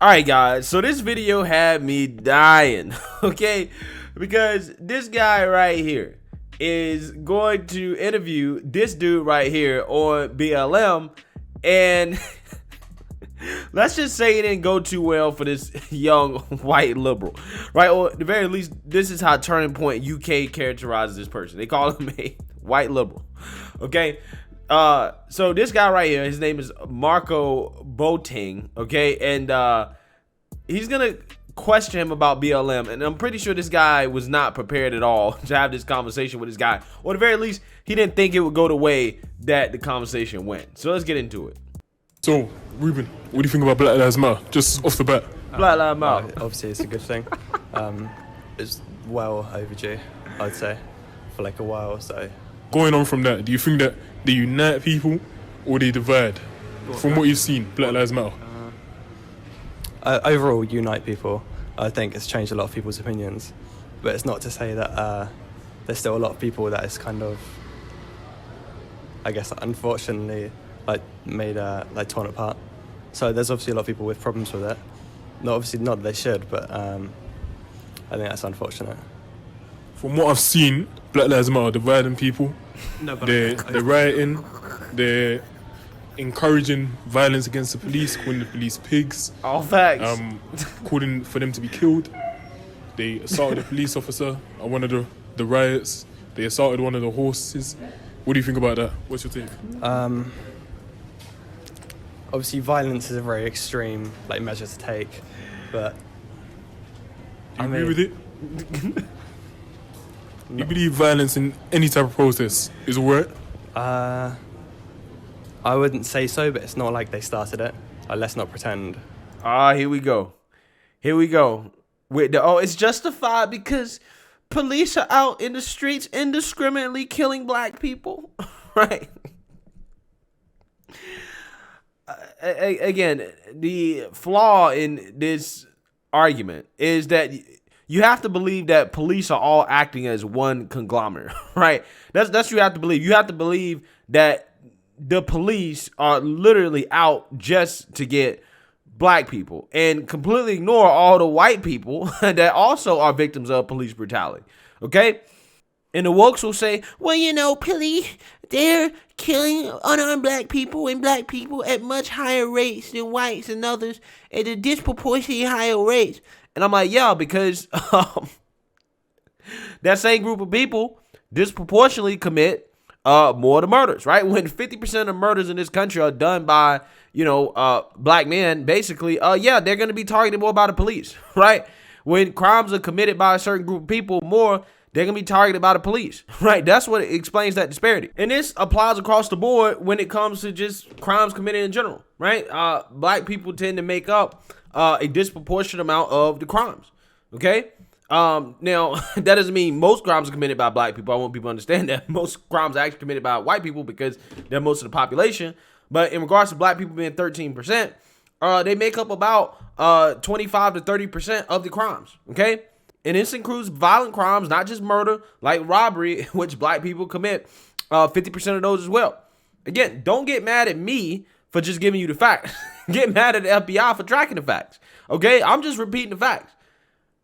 Alright guys, so this video had me dying, okay? Because this guy right here is going to interview this dude right here on BLM, and let's just say it didn't go too well for this young white liberal, right? Or at the very least, this is how Turning Point UK characterizes this person. They call him a white liberal, okay? So this guy right here, his name is Marko Boateng, okay? And he's gonna question him about BLM, and I'm pretty sure this guy was not prepared at all to have this conversation with this guy, or at the very least, he didn't think it would go the way that the conversation went. So let's get into it. So, Ruben, what do you think about Black Lives Matter, just off the bat? Black Lives Matter. Obviously, it's a good thing. It's well overdue, I'd say, for like a while or so. Going on from that, do you think that they unite people or they divide? From what you've seen, Black Lives Matter. Overall, unite people. I think it's changed a lot of people's opinions, but it's not to say that there's still a lot of people that is kind of, I guess, unfortunately, like made like torn apart. So there's obviously a lot of people with problems with it. Not that they should, but I think that's unfortunate. From what I've seen, Black Lives Matter dividing people. They're rioting. They're encouraging violence against the police, calling the police pigs. All facts. Calling for them to be killed. They assaulted a police officer at one of the riots. They assaulted one of the horses. What do you think about that? What's your take? Obviously, violence is a very extreme measure to take, but Do you agree with it? You believe violence in any type of protest is alright? I wouldn't say so, but it's not like they started it. Let's not pretend. Here we go. Here we go. With the it's justified because police are out in the streets indiscriminately killing black people, right? Again, the flaw in this argument is that you have to believe that police are all acting as one conglomerate, right? That's what you have to believe. You have to believe that the police are literally out just to get black people and completely ignore all the white people that also are victims of police brutality, okay? And the wokes will say, well, you know, police, they're killing unarmed black people and black people at much higher rates than whites and others at a disproportionately higher rates. And I'm like, yeah, because that same group of people disproportionately commit more of the murders, right? When 50% of murders in this country are done by, black men, basically, they're going to be targeted more by the police, right? When crimes are committed by a certain group of people more, they're going to be targeted by the police, right? That's what explains that disparity. And this applies across the board when it comes to just crimes committed in general, right? Black people tend to make up a disproportionate amount of the crimes, okay? Now, that doesn't mean most crimes are committed by black people. I want people to understand that most crimes are actually committed by white people because they're most of the population. But in regards to black people being 13%, they make up about 25 to 30% of the crimes, okay? And this includes violent crimes, not just murder, like robbery, which black people commit 50% of those as well. Again, don't get mad at me for just giving you the facts. Get mad at the FBI for tracking the facts, okay? I'm just repeating the facts.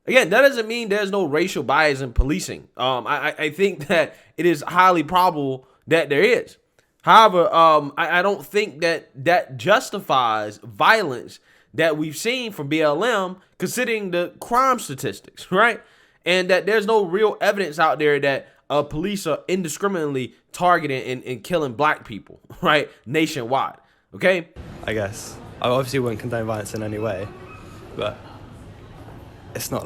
Again, that doesn't mean there's no racial bias in policing. I think that it is highly probable that there is. However, I don't think that justifies violence that we've seen from BLM, considering the crime statistics, right? And that there's no real evidence out there that police are indiscriminately targeting and killing black people, right, nationwide, okay? I guess. I obviously wouldn't condone violence in any way, but let's not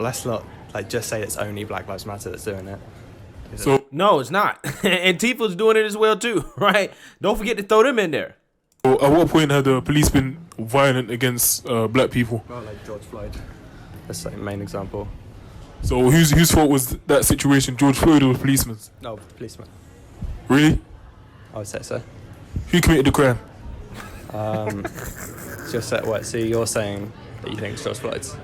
just say it's only Black Lives Matter that's doing it. So no, it's not. Antifa's doing it as well too, right? Don't forget to throw them in there. at what point have the police been violent against black people? Well, like George Floyd. That's the main example. So whose fault was that situation? George Floyd or the policeman? No, policeman. Really? I would say so. Who committed the crime? So you're saying that you think it's George Floyd's?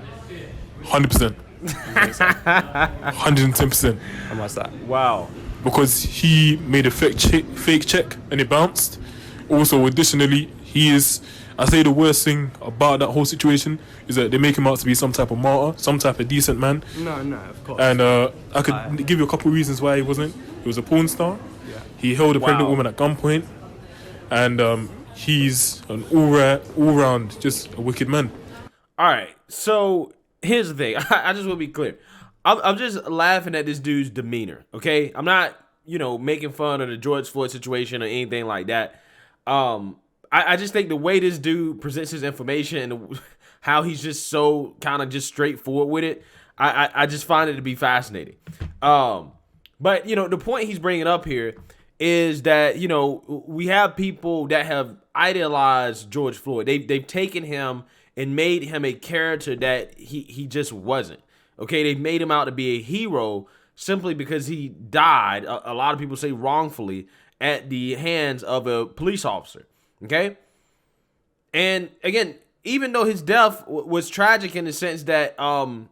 100%. 110%. And why's that? Wow. Because he made a fake check and it bounced. Also, additionally, he is I say the worst thing about that whole situation is that they make him out to be some type of martyr, some type of decent man. No, of course. And I could give you a couple of reasons why he wasn't. He was a porn star. Yeah. He held a pregnant woman at gunpoint. And he's an all-round, just a wicked man. All right, so here's the thing. I just want to be clear. I'm just laughing at this dude's demeanor, okay? I'm not, making fun of the George Floyd situation or anything like that. I just think the way this dude presents his information and how he's just so kind of just straightforward with it, I just find it to be fascinating. But, the point he's bringing up here is that, we have people that have idealized George Floyd. They've taken him and made him a character that he just wasn't. Okay, they've made him out to be a hero simply because he died, a lot of people say wrongfully, at the hands of a police officer. Okay? And again, even though his death was tragic in the sense that, I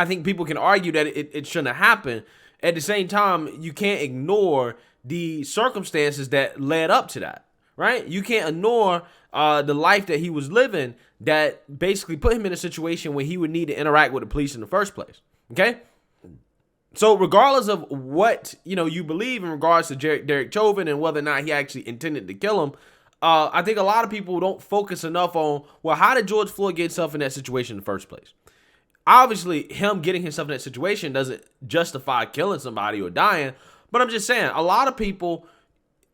think people can argue that it shouldn't have happened. At the same time, you can't ignore the circumstances that led up to that, right? You can't ignore the life that he was living that basically put him in a situation where he would need to interact with the police in the first place, okay? So regardless of what, you believe in regards to Derek Chauvin and whether or not he actually intended to kill him, I think a lot of people don't focus enough on, well, how did George Floyd get himself in that situation in the first place? Obviously, him getting himself in that situation doesn't justify killing somebody or dying, but I'm just saying, a lot of people,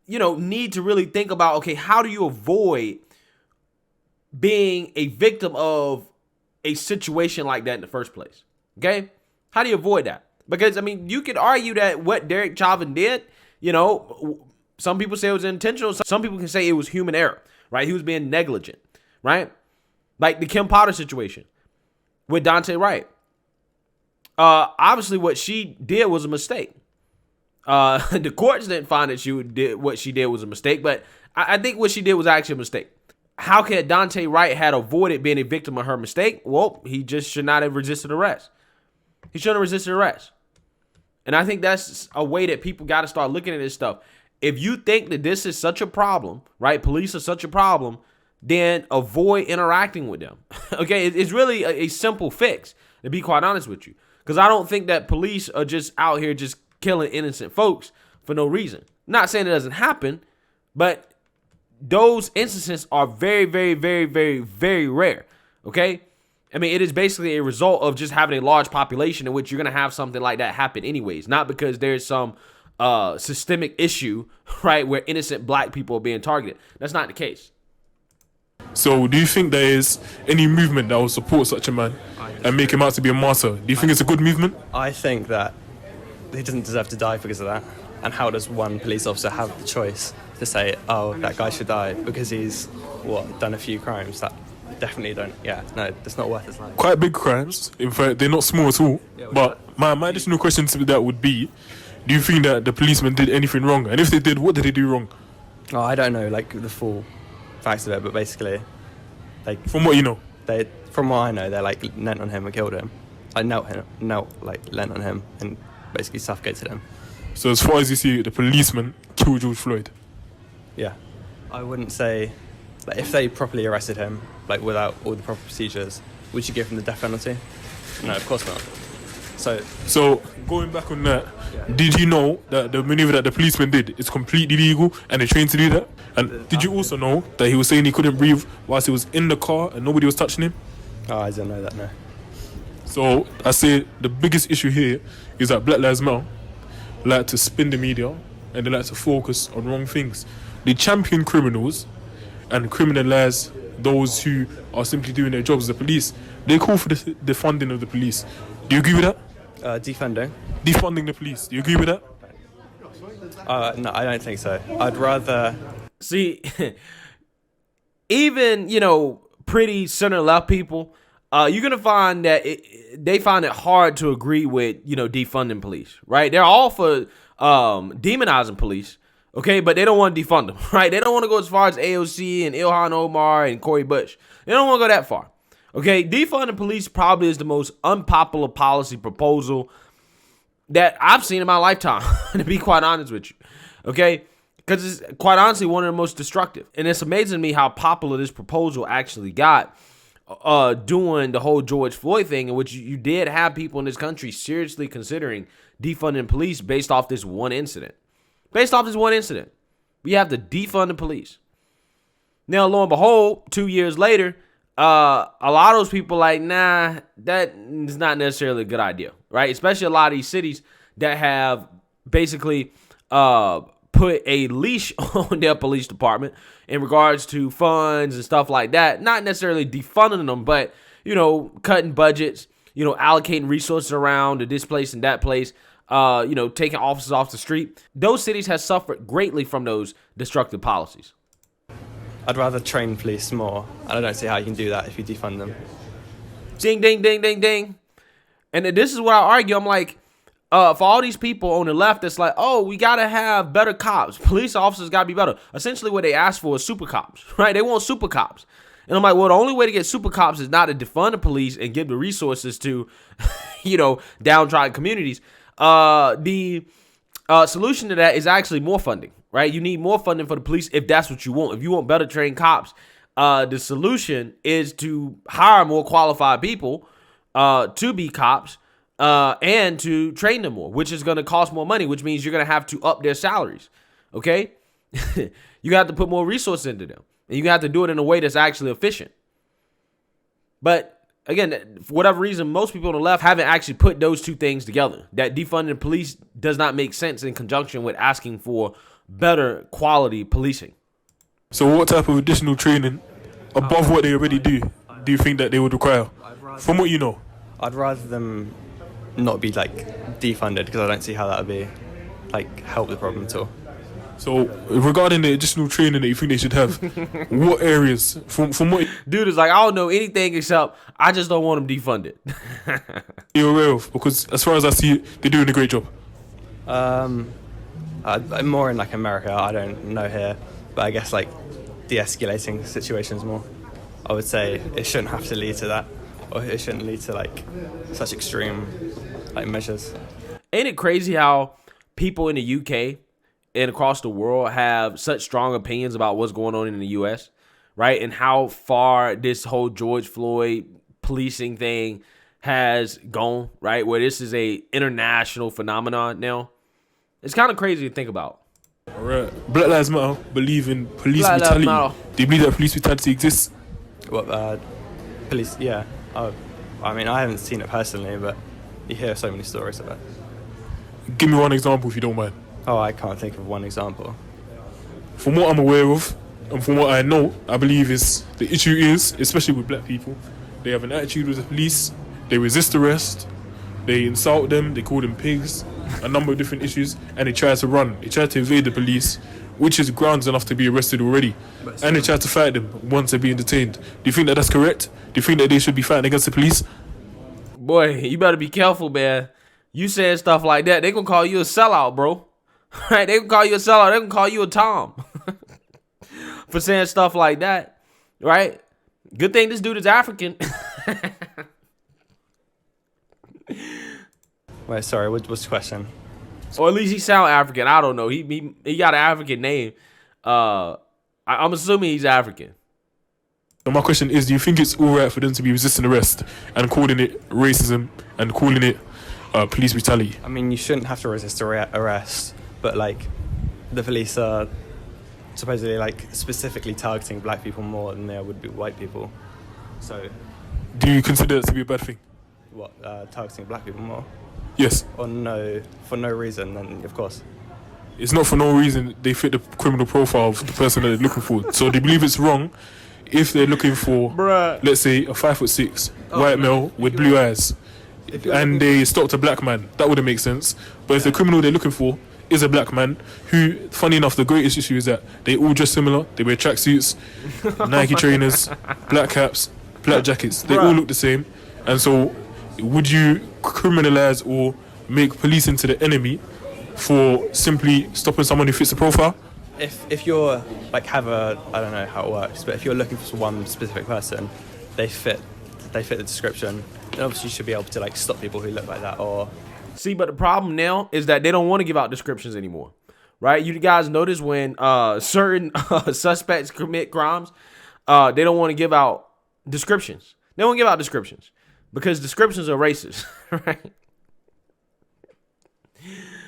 need to really think about, okay, how do you avoid being a victim of a situation like that in the first place? Okay? How do you avoid that? Because, you could argue that what Derek Chauvin did, some people say it was intentional. Some people can say it was human error, right? He was being negligent, right? Like the Kim Potter situation with Dante Wright. Obviously, what she did was a mistake. The courts didn't find that what she did was a mistake, but I think what she did was actually a mistake. How could Dante Wright had avoided being a victim of her mistake? Well, he just should not have resisted arrest. He shouldn't have resisted arrest. And I think that's a way that people got to start looking at this stuff. If you think that this is such a problem, right? Police are such a problem, then avoid interacting with them. Okay, it's really a simple fix, to be quite honest with you. Because I don't think that police are just out here just killing innocent folks for no reason. Not saying it doesn't happen, but those instances are very, very, very, very, very rare. Okay? It is basically a result of just having a large population in which you're going to have something like that happen anyways. Not because there's some systemic issue, right, where innocent black people are being targeted. That's not the case. So do you think there is any movement that will support such a man and make him out to be a martyr? Do you think it's a good movement? I think that he doesn't deserve to die because of that. And how does one police officer have the choice to say, oh, that guy should die because he's, done a few crimes that definitely don't, it's not worth his life. Quite big crimes. In fact, they're not small at all. But my additional question to that would be, do you think that the policeman did anything wrong? And if they did, what did they do wrong? Oh, I don't know, the full facts of it, but basically, from what you know, from what I know, they leant on him and killed him. I leant on him and basically suffocated him. So as far as you see, the policeman killed George Floyd. Yeah, I wouldn't say if they properly arrested him, without all the proper procedures, would you give him the death penalty? No, of course not. So going back on that, did you know that the maneuver that the policeman did is completely legal and they're trained to do that? And did you also know that he was saying he couldn't breathe whilst he was in the car and nobody was touching him? Oh, I didn't know that, no. So I say the biggest issue here is that Black Lives Matter like to spin the media and they like to focus on wrong things. They champion criminals and criminalize those who are simply doing their jobs as the police. They call for the defunding of the police. Do you agree with that? Defunding the police. Do you agree with that? No, I don't think so. I'd rather... See, even, pretty center-left people, you're going to find that they find it hard to agree with, defunding police, right? They're all for demonizing police, okay? But they don't want to defund them, right? They don't want to go as far as AOC and Ilhan Omar and Cori Bush. They don't want to go that far. Okay, defunding police probably is the most unpopular policy proposal that I've seen in my lifetime, to be quite honest with you. Okay, because it's quite honestly one of the most destructive. And it's amazing to me how popular this proposal actually got doing the whole George Floyd thing, in which you did have people in this country seriously considering defunding police based off this one incident. Based off this one incident, we have to defund the police. Now, lo and behold, 2 years later, a lot of those people like, nah, that is not necessarily a good idea, right? Especially a lot of these cities that have basically put a leash on their police department in regards to funds and stuff like that. Not necessarily defunding them, but, cutting budgets, allocating resources around to this place and that place, taking officers off the street. Those cities have suffered greatly from those destructive policies. I'd rather train police more, and I don't see how you can do that if you defund them. Ding, ding, ding, ding, ding. And this is what I argue. I'm like, for all these people on the left, it's like, oh, we got to have better cops. Police officers got to be better. Essentially, what they ask for is super cops, right? They want super cops. And I'm like, well, the only way to get super cops is not to defund the police and give the resources to, downtrodden communities. The solution to that is actually more funding, right? You need more funding for the police if that's what you want. If you want better trained cops, the solution is to hire more qualified people to be cops and to train them more, which is going to cost more money, which means you're going to have to up their salaries, okay? You have to put more resources into them, and you have to do it in a way that's actually efficient. But again, for whatever reason, most people on the left haven't actually put those two things together. That defunding the police does not make sense in conjunction with asking for better quality policing. So what type of additional training above what they already do you think that they would require? From what you know. I'd rather them not be defunded, because I don't see how that would be help the problem at all. So regarding the additional training that you think they should have, what areas from what Dude is like, I don't know anything except I just don't want them defunded. you're aware of? Because as far as I see it, they're doing a great job. I'm more in America. I don't know here, but I guess de-escalating situations more. I would say it shouldn't have to lead to that, or it shouldn't lead to such extreme measures. Ain't it crazy how people in the UK and across the world have such strong opinions about what's going on in the US, right? And how far this whole George Floyd policing thing has gone, right? Where this is a international phenomenon now. It's kind of crazy to think about. All right. Black Lives Matter believe in police Black Lives brutality. Matter. Do you believe that police brutality exists? What, police, yeah. I mean, I haven't seen it personally, but you hear so many stories about it. Give me one example if you don't mind. Oh, I can't think of one example. From what I'm aware of, and from what I know, I believe the issue is, especially with black people, they have an attitude with the police, they resist arrest, they insult them, they call them pigs, a number of different issues, and they try to run. They try to evade the police, which is grounds enough to be arrested already. And they try to fight them once they're being detained. Do you think that that's correct? Do you think that they should be fighting against the police? Boy, you better be careful, man. You saying stuff like that, they gonna call you a sellout, bro. Right? They gonna call you a sellout. They gonna call you a Tom for saying stuff like that, right? Good thing this dude is African. Wait, sorry, what's the question? Or at least he sound African. I don't know. He got an African name. I'm assuming he's African. So my question is, do you think it's all right for them to be resisting arrest and calling it racism and calling it police brutality? I mean, you shouldn't have to resist arrest, but the police are supposedly specifically targeting black people more than they would be white people. So, Do you consider that to be a bad thing? what, targeting black people more? Yes. Or no, for no reason, then of course. It's not for no reason they fit the criminal profile of the person that they're looking for. So they believe it's wrong if they're looking for, let's say, a 5'6" white male with blue eyes, and they stopped a black man. That wouldn't make sense. But if the criminal they're looking for is a black man who, funny enough, the greatest issue is that they all dress similar. They wear tracksuits, Nike trainers, black caps, black jackets. They all look the same. And so would you criminalize or make police into the enemy for simply stopping someone who fits the profile? If you're have a, I don't know how it works, but if you're looking for one specific person, they fit the description, then obviously you should be able to stop people who look like that. Or See, but the problem now is that they don't want to give out descriptions anymore. right? You guys notice when certain suspects commit crimes, they don't want to give out descriptions. They won't give out descriptions because descriptions are racist, right?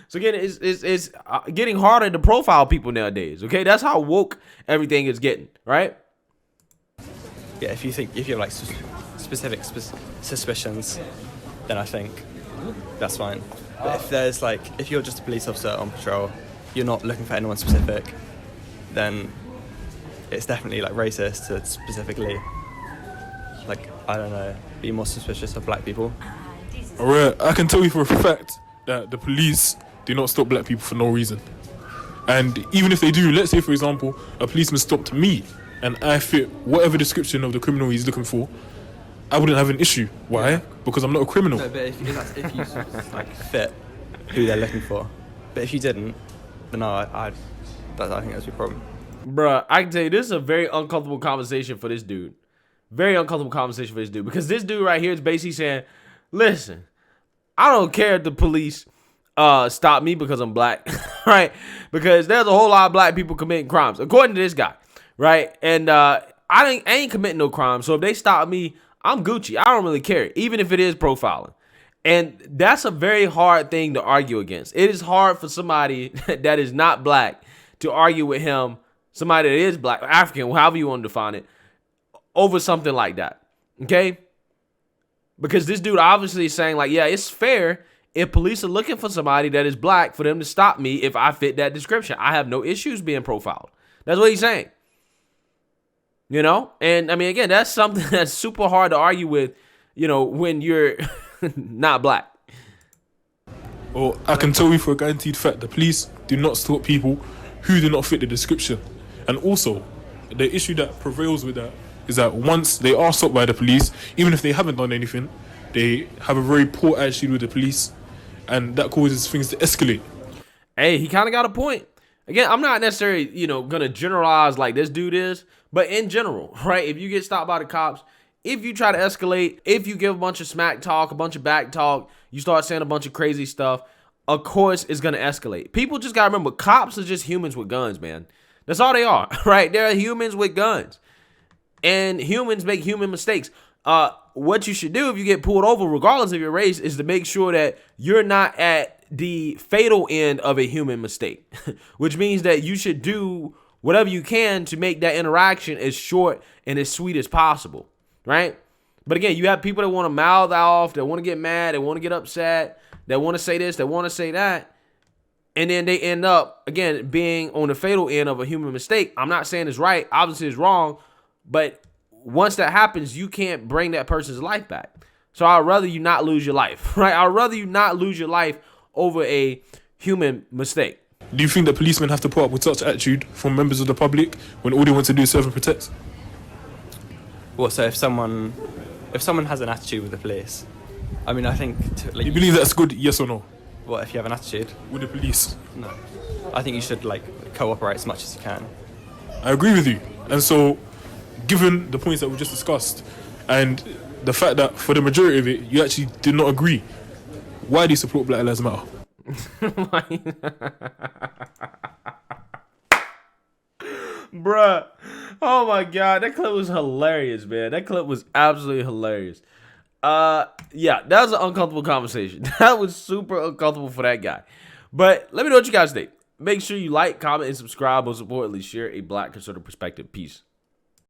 So again, it's getting harder to profile people nowadays. Okay, that's how woke everything is getting, right? Yeah, if you have like specific suspicions, then I think that's fine. But if you're just a police officer on patrol, you're not looking for anyone specific, then it's definitely like racist to specifically, like, I don't know, be more suspicious of black people. Alright, I can tell you for a fact that the police do not stop black people for no reason. And even if they do, let's say for example, a policeman stopped me and I fit whatever description of the criminal he's looking for, I wouldn't have an issue. Why? Yeah. Because I'm not a criminal. No, but if you like fit who they're looking for, but if you didn't, then no, I think that's your problem. Bruh, I can tell you, this is a very uncomfortable conversation for this dude. Very uncomfortable conversation for this dude. Because this dude right here is basically saying, listen, I don't care if the police stop me because I'm black, right? Because there's a whole lot of black people committing crimes, according to this guy, right? And I ain't committing no crime. So if they stop me, I'm Gucci. I don't really care, even if it is profiling. And that's a very hard thing to argue against. It is hard for somebody that is not black to argue with him, somebody that is black, African, however you want to define it, over something like that, okay? Because this dude obviously is saying, like, yeah, it's fair if police are looking for somebody that is black for them to stop me if I fit that description. I have no issues being profiled. That's what he's saying. You know? And, I mean, again, that's something that's super hard to argue with, you know, when you're not black. Well, I can tell you for a guaranteed fact, the police do not stop people who do not fit the description. And also, the issue that prevails with that is that once they are stopped by the police, even if they haven't done anything, they have a very poor attitude with the police, and that causes things to escalate. Hey, he kind of got a point. Again, I'm not necessarily, you know, going to generalize like this dude is, but in general, right? If you get stopped by the cops, if you try to escalate, if you give a bunch of smack talk, a bunch of back talk, you start saying a bunch of crazy stuff, of course it's going to escalate. People just got to remember, cops are just humans with guns, man. That's all they are, right? They're humans with guns. And humans make human mistakes. What you should do if you get pulled over, regardless of your race, is to make sure that you're not at the fatal end of a human mistake, which means that you should do whatever you can to make that interaction as short and as sweet as possible, right? But again, you have people that want to mouth off, that want to get mad, that want to get upset, that want to say this, that want to say that, and then they end up, again, being on the fatal end of a human mistake. I'm not saying it's right. Obviously, it's wrong. But once that happens, you can't bring that person's life back. So I'd rather you not lose your life, right? I'd rather you not lose your life over a human mistake. Do you think that policemen have to put up with such attitude from members of the public when all they want to do is serve and protect? Well, so if someone has an attitude with the police, I mean, I think... You believe that's good, yes or no? What, if you have an attitude? With the police? No. I think you should, like, cooperate as much as you can. I agree with you. And so, given the points that we just discussed, and the fact that for the majority of it, you actually did not agree, why do you support Black Lives Matter? Bruh. Oh my God. That clip was hilarious, man. That clip was absolutely hilarious. Yeah, that was an uncomfortable conversation. That was super uncomfortable for that guy. But let me know what you guys think. Make sure you like, comment, and subscribe. Most importantly, share a Black conservative perspective. Peace.